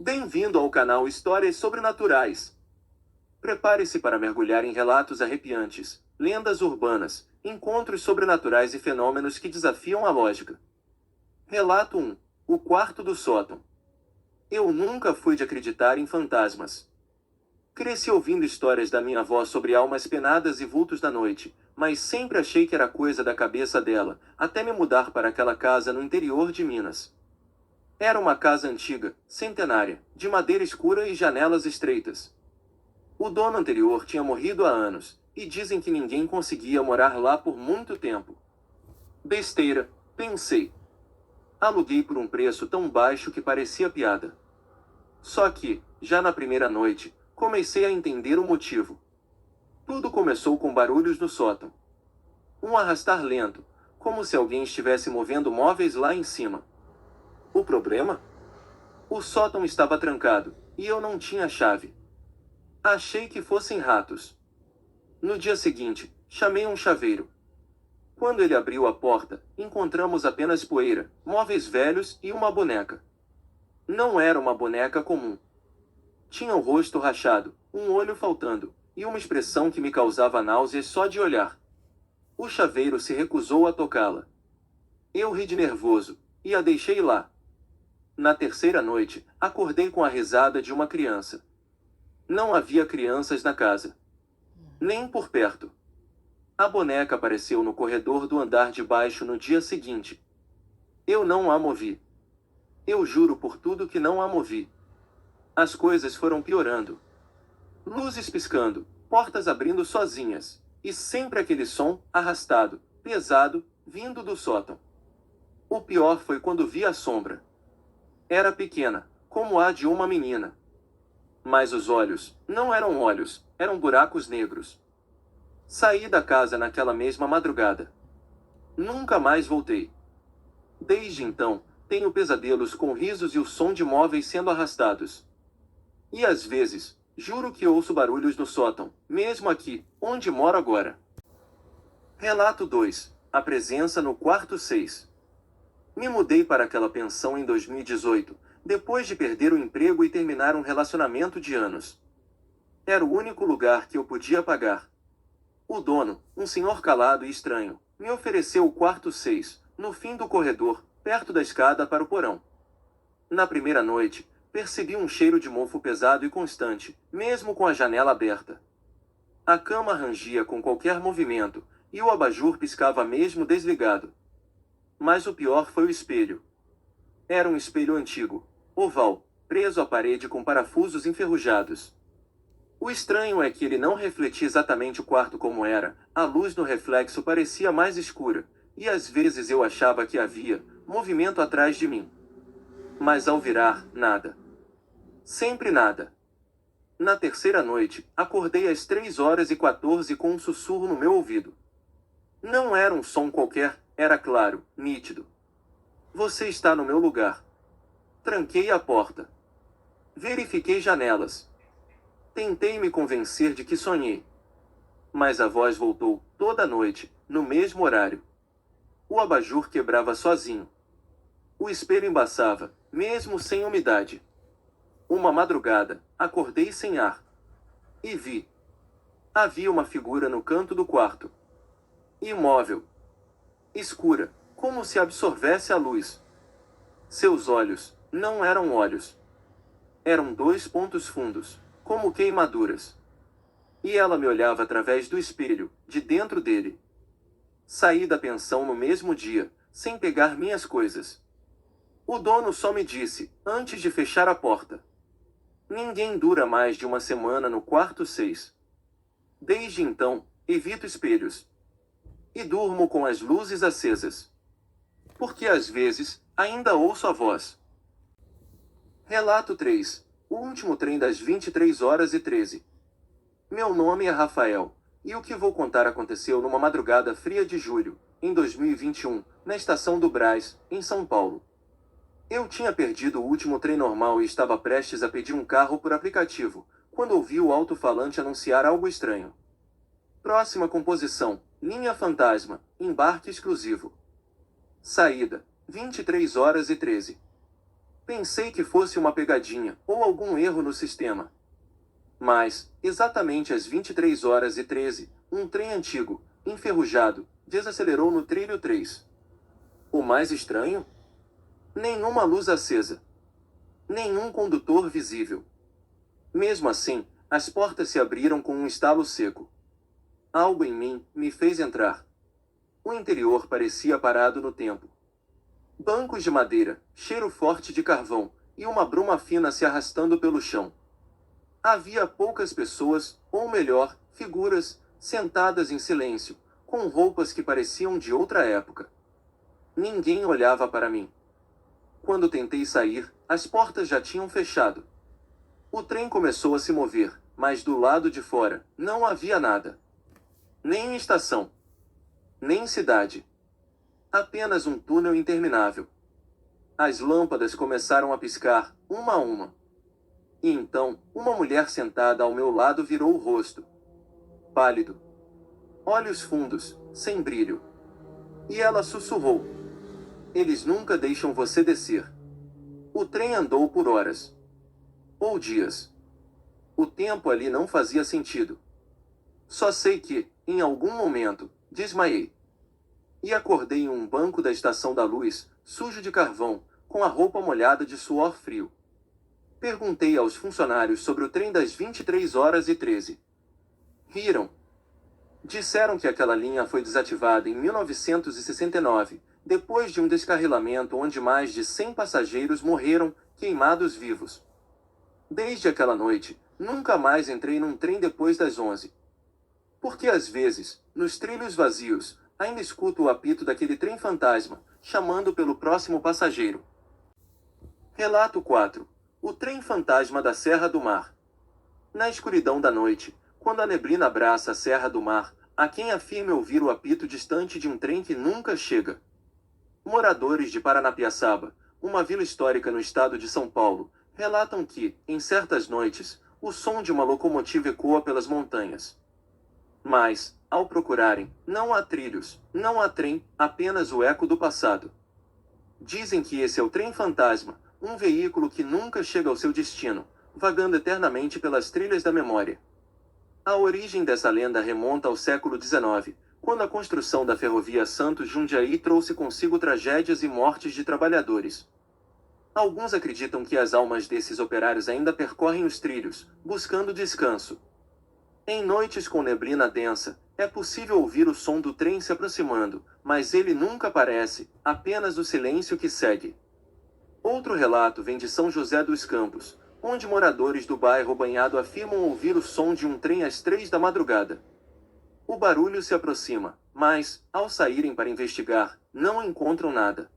Bem-vindo ao canal Histórias Sobrenaturais. Prepare-se para mergulhar em relatos arrepiantes, lendas urbanas, encontros sobrenaturais e fenômenos que desafiam a lógica. Relato 1. O quarto do sótão. Eu nunca fui de acreditar em fantasmas. Cresci ouvindo histórias da minha avó sobre almas penadas e vultos da noite, mas sempre achei que era coisa da cabeça dela, até me mudar para aquela casa no interior de Minas. Era uma casa antiga, centenária, de madeira escura e janelas estreitas. O dono anterior tinha morrido há anos, e dizem que ninguém conseguia morar lá por muito tempo. Besteira, pensei. Aluguei por um preço tão baixo que parecia piada. Só que, já na primeira noite, comecei a entender o motivo. Tudo começou com barulhos no sótão. Um arrastar lento, como se alguém estivesse movendo móveis lá em cima. O problema? O sótão estava trancado, e eu não tinha chave. Achei que fossem ratos. No dia seguinte, chamei um chaveiro. Quando ele abriu a porta, encontramos apenas poeira, móveis velhos e uma boneca. Não era uma boneca comum. Tinha o rosto rachado, um olho faltando, e uma expressão que me causava náuseas só de olhar. O chaveiro se recusou a tocá-la. Eu ri de nervoso, e a deixei lá. Na terceira noite, acordei com a risada de uma criança. Não havia crianças na casa. Nem por perto. A boneca apareceu no corredor do andar de baixo no dia seguinte. Eu não a movi. Eu juro por tudo que não a movi. As coisas foram piorando. Luzes piscando, portas abrindo sozinhas, e sempre aquele som, arrastado, pesado, vindo do sótão. O pior foi quando vi a sombra. Era pequena, como a de uma menina. Mas os olhos, não eram olhos, eram buracos negros. Saí da casa naquela mesma madrugada. Nunca mais voltei. Desde então, tenho pesadelos com risos e o som de móveis sendo arrastados. E às vezes, juro que ouço barulhos no sótão, mesmo aqui, onde moro agora. Relato 2. A presença no quarto 6. Me mudei para aquela pensão em 2018, depois de perder o emprego e terminar um relacionamento de anos. Era o único lugar que eu podia pagar. O dono, um senhor calado e estranho, me ofereceu o quarto 6, no fim do corredor, perto da escada para o porão. Na primeira noite, percebi um cheiro de mofo pesado e constante, mesmo com a janela aberta. A cama rangia com qualquer movimento, e o abajur piscava mesmo desligado. Mas o pior foi o espelho. Era um espelho antigo, oval, preso à parede com parafusos enferrujados. O estranho é que ele não refletia exatamente o quarto como era, a luz no reflexo parecia mais escura, e às vezes eu achava que havia movimento atrás de mim. Mas ao virar, nada. Sempre nada. Na terceira noite, acordei às 3h14 com um sussurro no meu ouvido. Não era um som qualquer, era claro, nítido. Você está no meu lugar. Tranquei a porta. Verifiquei janelas. Tentei me convencer de que sonhei. Mas a voz voltou, toda noite, no mesmo horário. O abajur quebrava sozinho. O espelho embaçava, mesmo sem umidade. Uma madrugada, acordei sem ar. E vi. Havia uma figura no canto do quarto. Imóvel. Escura, como se absorvesse a luz. Seus olhos, não eram olhos. Eram dois pontos fundos, como queimaduras. E ela me olhava através do espelho, de dentro dele. Saí da pensão no mesmo dia, sem pegar minhas coisas. O dono só me disse, antes de fechar a porta: ninguém dura mais de uma semana no quarto 6. Desde então, evito espelhos. E durmo com as luzes acesas. Porque às vezes, ainda ouço a voz. Relato 3. O último trem das 23h13. Meu nome é Rafael, e o que vou contar aconteceu numa madrugada fria de julho, em 2021, na estação do Brás, em São Paulo. Eu tinha perdido o último trem normal e estava prestes a pedir um carro por aplicativo, quando ouvi o alto-falante anunciar algo estranho. Próxima composição, linha fantasma, embarque exclusivo. Saída, 23h13. Pensei que fosse uma pegadinha, ou algum erro no sistema. Mas, exatamente às 23h13, um trem antigo, enferrujado, desacelerou no trilho 3. O mais estranho? Nenhuma luz acesa. Nenhum condutor visível. Mesmo assim, as portas se abriram com um estalo seco. Algo em mim me fez entrar. O interior parecia parado no tempo. Bancos de madeira, cheiro forte de carvão, e uma bruma fina se arrastando pelo chão. Havia poucas pessoas, ou melhor, figuras, sentadas em silêncio, com roupas que pareciam de outra época. Ninguém olhava para mim. Quando tentei sair, as portas já tinham fechado. O trem começou a se mover, mas do lado de fora, não havia nada. Nem estação. Nem cidade. Apenas um túnel interminável. As lâmpadas começaram a piscar, uma a uma. E então, uma mulher sentada ao meu lado virou o rosto. Pálido. Olhos fundos, sem brilho. E ela sussurrou. Eles nunca deixam você descer. O trem andou por horas. Ou dias. O tempo ali não fazia sentido. Só sei que, em algum momento, desmaiei. E acordei em um banco da Estação da Luz, sujo de carvão, com a roupa molhada de suor frio. Perguntei aos funcionários sobre o trem das 23h13. Riram. Disseram que aquela linha foi desativada em 1969, depois de um descarrilamento onde mais de 100 passageiros morreram, queimados vivos. Desde aquela noite, nunca mais entrei num trem depois das 11. Porque às vezes, nos trilhos vazios, ainda escuto o apito daquele trem fantasma, chamando pelo próximo passageiro. Relato 4. O trem fantasma da Serra do Mar. Na escuridão da noite, quando a neblina abraça a Serra do Mar, há quem afirme ouvir o apito distante de um trem que nunca chega. Moradores de Paranapiaçaba, uma vila histórica no estado de São Paulo, relatam que, em certas noites, o som de uma locomotiva ecoa pelas montanhas. Mas, ao procurarem, não há trilhos, não há trem, apenas o eco do passado. Dizem que esse é o trem fantasma, um veículo que nunca chega ao seu destino, vagando eternamente pelas trilhas da memória. A origem dessa lenda remonta ao século XIX, quando a construção da ferrovia Santos-Jundiaí trouxe consigo tragédias e mortes de trabalhadores. Alguns acreditam que as almas desses operários ainda percorrem os trilhos, buscando descanso. Em noites com neblina densa, é possível ouvir o som do trem se aproximando, mas ele nunca aparece, apenas o silêncio que segue. Outro relato vem de São José dos Campos, onde moradores do bairro Banhado afirmam ouvir o som de um trem às 3 da madrugada. O barulho se aproxima, mas, ao saírem para investigar, não encontram nada.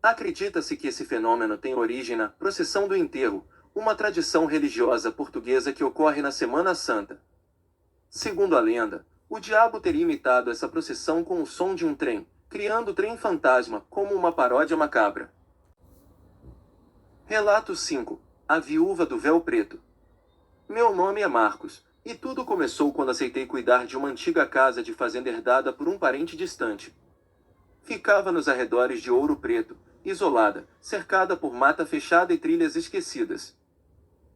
Acredita-se que esse fenômeno tem origem na Procissão do Enterro, uma tradição religiosa portuguesa que ocorre na Semana Santa. Segundo a lenda, o diabo teria imitado essa procissão com o som de um trem, criando o trem fantasma como uma paródia macabra. Relato 5. A viúva do véu preto. Meu nome é Marcos, e tudo começou quando aceitei cuidar de uma antiga casa de fazenda herdada por um parente distante. Ficava nos arredores de Ouro Preto, isolada, cercada por mata fechada e trilhas esquecidas.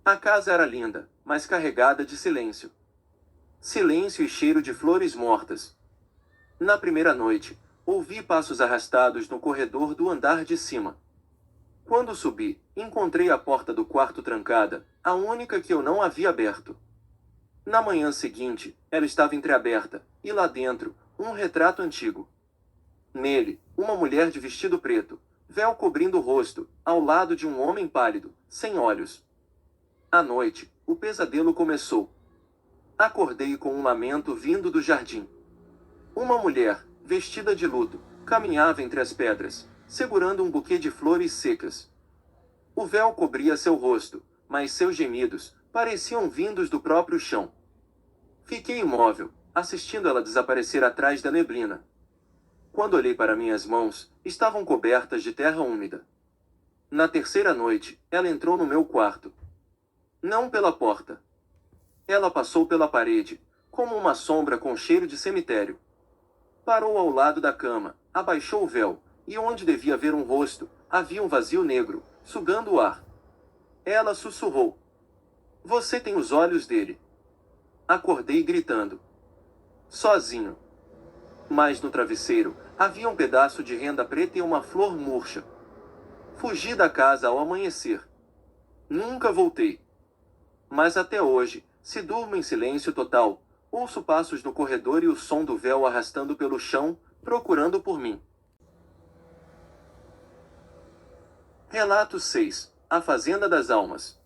A casa era linda, mas carregada de silêncio. Silêncio e cheiro de flores mortas. Na primeira noite, ouvi passos arrastados no corredor do andar de cima. Quando subi, encontrei a porta do quarto trancada, a única que eu não havia aberto. Na manhã seguinte, ela estava entreaberta, e lá dentro, um retrato antigo. Nele, uma mulher de vestido preto, véu cobrindo o rosto, ao lado de um homem pálido, sem olhos. À noite, o pesadelo começou. Acordei com um lamento vindo do jardim. Uma mulher, vestida de luto, caminhava entre as pedras, segurando um buquê de flores secas. O véu cobria seu rosto, mas seus gemidos pareciam vindos do próprio chão. Fiquei imóvel, assistindo ela desaparecer atrás da neblina. Quando olhei para minhas mãos, estavam cobertas de terra úmida. Na terceira noite, ela entrou no meu quarto. Não pela porta. Ela passou pela parede, como uma sombra com cheiro de cemitério. Parou ao lado da cama, abaixou o véu, e onde devia haver um rosto, havia um vazio negro, sugando o ar. Ela sussurrou. Você tem os olhos dele. Acordei gritando. Sozinho. Mas no travesseiro, havia um pedaço de renda preta e uma flor murcha. Fugi da casa ao amanhecer. Nunca voltei. Mas até hoje, se durmo em silêncio total, ouço passos no corredor e o som do véu arrastando pelo chão, procurando por mim. Relato 6. A Fazenda das Almas.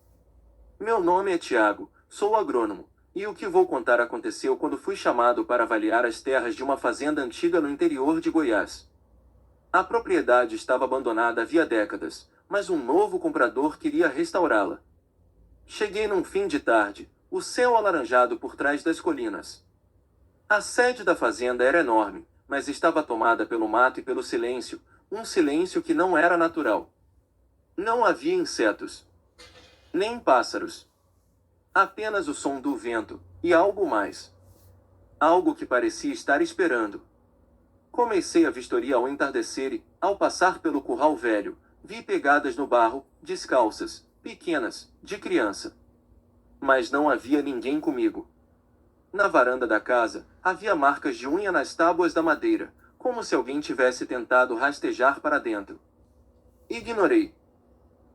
Meu nome é Tiago, sou agrônomo, e o que vou contar aconteceu quando fui chamado para avaliar as terras de uma fazenda antiga no interior de Goiás. A propriedade estava abandonada havia décadas, mas um novo comprador queria restaurá-la. Cheguei num fim de tarde, o céu alaranjado por trás das colinas. A sede da fazenda era enorme, mas estava tomada pelo mato e pelo silêncio, um silêncio que não era natural. Não havia insetos, nem pássaros. Apenas o som do vento, e algo mais. Algo que parecia estar esperando. Comecei a vistoria ao entardecer e, ao passar pelo curral velho, vi pegadas no barro, descalças, pequenas, de criança. Mas não havia ninguém comigo. Na varanda da casa, havia marcas de unha nas tábuas da madeira, como se alguém tivesse tentado rastejar para dentro. Ignorei.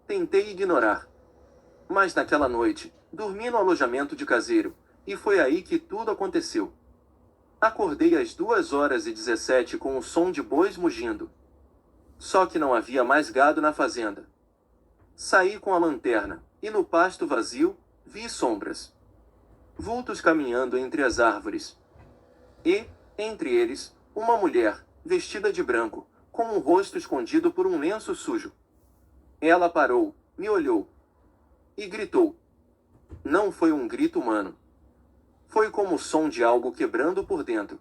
Tentei ignorar. Mas naquela noite, dormi no alojamento de caseiro, e foi aí que tudo aconteceu. Acordei às 2h17 com o som de bois mugindo. Só que não havia mais gado na fazenda. Saí com a lanterna, e no pasto vazio, vi sombras. Vultos caminhando entre as árvores. E, entre eles, uma mulher, vestida de branco, com o rosto escondido por um lenço sujo. Ela parou, me olhou. E gritou. Não foi um grito humano. Foi como o som de algo quebrando por dentro.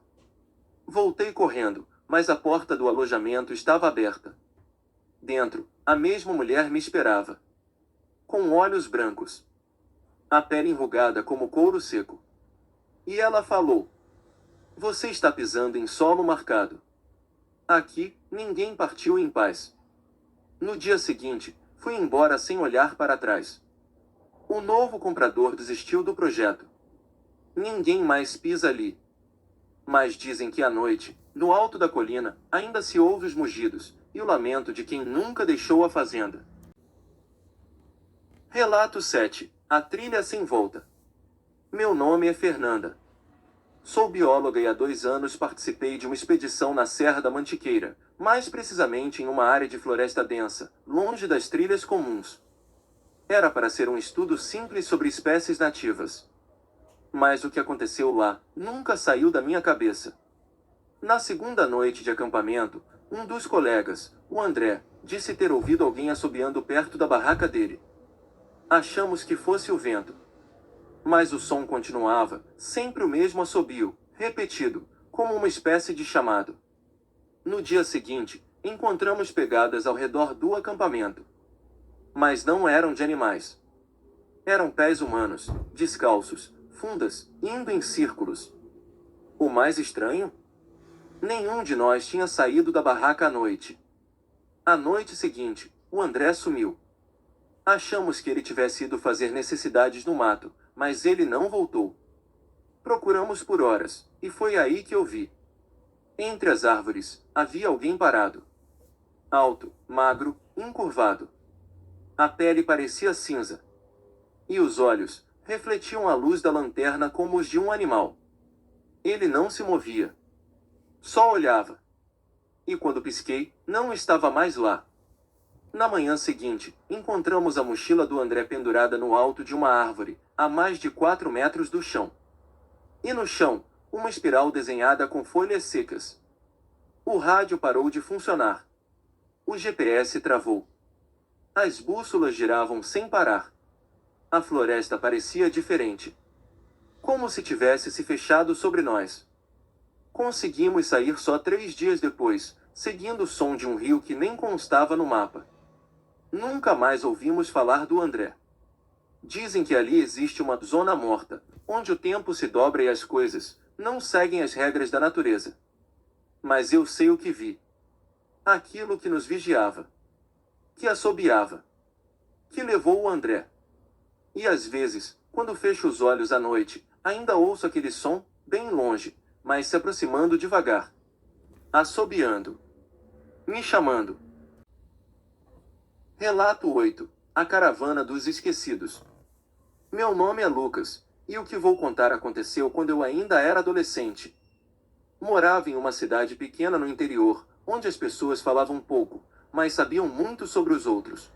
Voltei correndo, mas a porta do alojamento estava aberta. Dentro, a mesma mulher me esperava. Com olhos brancos. A pele enrugada como couro seco. E ela falou. Você está pisando em solo marcado. Aqui, ninguém partiu em paz. No dia seguinte, fui embora sem olhar para trás. O novo comprador desistiu do projeto. Ninguém mais pisa ali. Mas dizem que à noite, no alto da colina, ainda se ouve os mugidos, e o lamento de quem nunca deixou a fazenda. Relato 7. A trilha sem volta. Meu nome é Fernanda. Sou bióloga e há 2 anos participei de uma expedição na Serra da Mantiqueira, mais precisamente em uma área de floresta densa, longe das trilhas comuns. Era para ser um estudo simples sobre espécies nativas. Mas o que aconteceu lá nunca saiu da minha cabeça. Na segunda noite de acampamento, um dos colegas, o André, disse ter ouvido alguém assobiando perto da barraca dele. Achamos que fosse o vento. Mas o som continuava, sempre o mesmo assobio, repetido, como uma espécie de chamado. No dia seguinte, encontramos pegadas ao redor do acampamento. Mas não eram de animais. Eram pés humanos, descalços, fundas, indo em círculos. O mais estranho? Nenhum de nós tinha saído da barraca à noite. À noite seguinte, o André sumiu. Achamos que ele tivesse ido fazer necessidades no mato, mas ele não voltou. Procuramos por horas, e foi aí que eu vi. Entre as árvores, havia alguém parado. Alto, magro, encurvado. A pele parecia cinza. E os olhos refletiam a luz da lanterna como os de um animal. Ele não se movia. Só olhava. E quando pisquei, não estava mais lá. Na manhã seguinte, encontramos a mochila do André pendurada no alto de uma árvore, a mais de 4 metros do chão. E no chão, uma espiral desenhada com folhas secas. O rádio parou de funcionar. O GPS travou. As bússolas giravam sem parar. A floresta parecia diferente. Como se tivesse se fechado sobre nós. Conseguimos sair só 3 dias depois, seguindo o som de um rio que nem constava no mapa. Nunca mais ouvimos falar do André. Dizem que ali existe uma zona morta, onde o tempo se dobra e as coisas não seguem as regras da natureza. Mas eu sei o que vi. Aquilo que nos vigiava. Que assobiava. que levou o André. E às vezes, quando fecho os olhos à noite, ainda ouço aquele som, bem longe, mas se aproximando devagar. Assobiando. Me chamando. Relato 8. A Caravana dos Esquecidos. Meu nome é Lucas, e o que vou contar aconteceu quando eu ainda era adolescente. Morava em uma cidade pequena no interior, onde as pessoas falavam pouco, mas sabiam muito sobre os outros.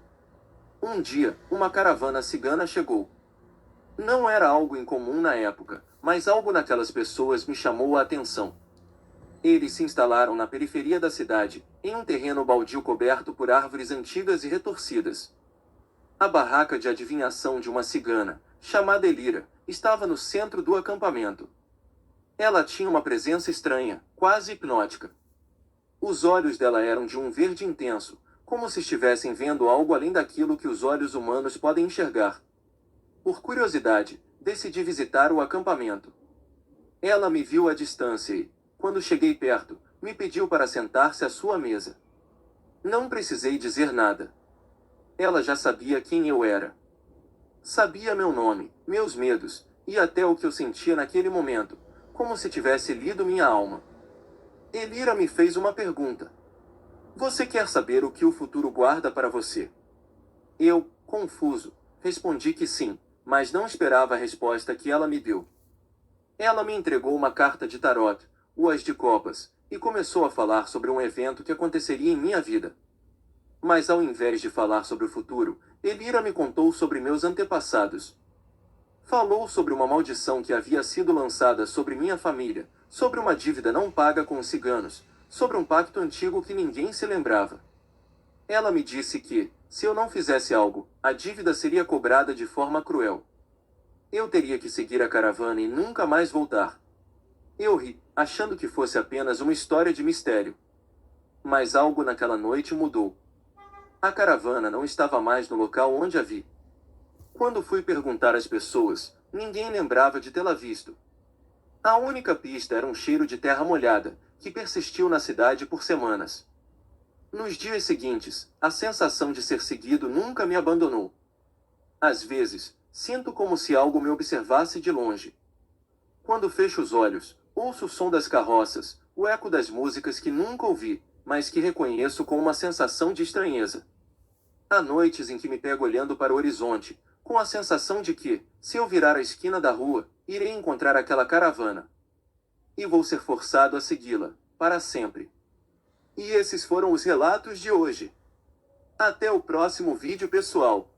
Um dia, uma caravana cigana chegou. Não era algo incomum na época, mas algo naquelas pessoas me chamou a atenção. Eles se instalaram na periferia da cidade, em um terreno baldio coberto por árvores antigas e retorcidas. A barraca de adivinhação de uma cigana, chamada Elira, estava no centro do acampamento. Ela tinha uma presença estranha, quase hipnótica. Os olhos dela eram de um verde intenso, como se estivessem vendo algo além daquilo que os olhos humanos podem enxergar. Por curiosidade, decidi visitar o acampamento. Ela me viu à distância e, quando cheguei perto, me pediu para sentar-se à sua mesa. Não precisei dizer nada. Ela já sabia quem eu era. Sabia meu nome, meus medos, e até o que eu sentia naquele momento, como se tivesse lido minha alma. Elira me fez uma pergunta. Você quer saber o que o futuro guarda para você? Eu, confuso, respondi que sim, mas não esperava a resposta que ela me deu. Ela me entregou uma carta de tarot, o As de Copas, e começou a falar sobre um evento que aconteceria em minha vida. Mas ao invés de falar sobre o futuro, Elira me contou sobre meus antepassados. Falou sobre uma maldição que havia sido lançada sobre minha família, sobre uma dívida não paga com os ciganos, sobre um pacto antigo que ninguém se lembrava. Ela me disse que, se eu não fizesse algo, a dívida seria cobrada de forma cruel. Eu teria que seguir a caravana e nunca mais voltar. Eu ri, achando que fosse apenas uma história de mistério. Mas algo naquela noite mudou. A caravana não estava mais no local onde a vi. Quando fui perguntar às pessoas, ninguém lembrava de tê-la visto. A única pista era um cheiro de terra molhada, que persistiu na cidade por semanas. Nos dias seguintes, a sensação de ser seguido nunca me abandonou. Às vezes, sinto como se algo me observasse de longe. Quando fecho os olhos, ouço o som das carroças, o eco das músicas que nunca ouvi, mas que reconheço com uma sensação de estranheza. Há noites em que me pego olhando para o horizonte, com a sensação de que, se eu virar a esquina da rua, irei encontrar aquela caravana. E vou ser forçado a segui-la, para sempre. E esses foram os relatos de hoje. Até o próximo vídeo, pessoal.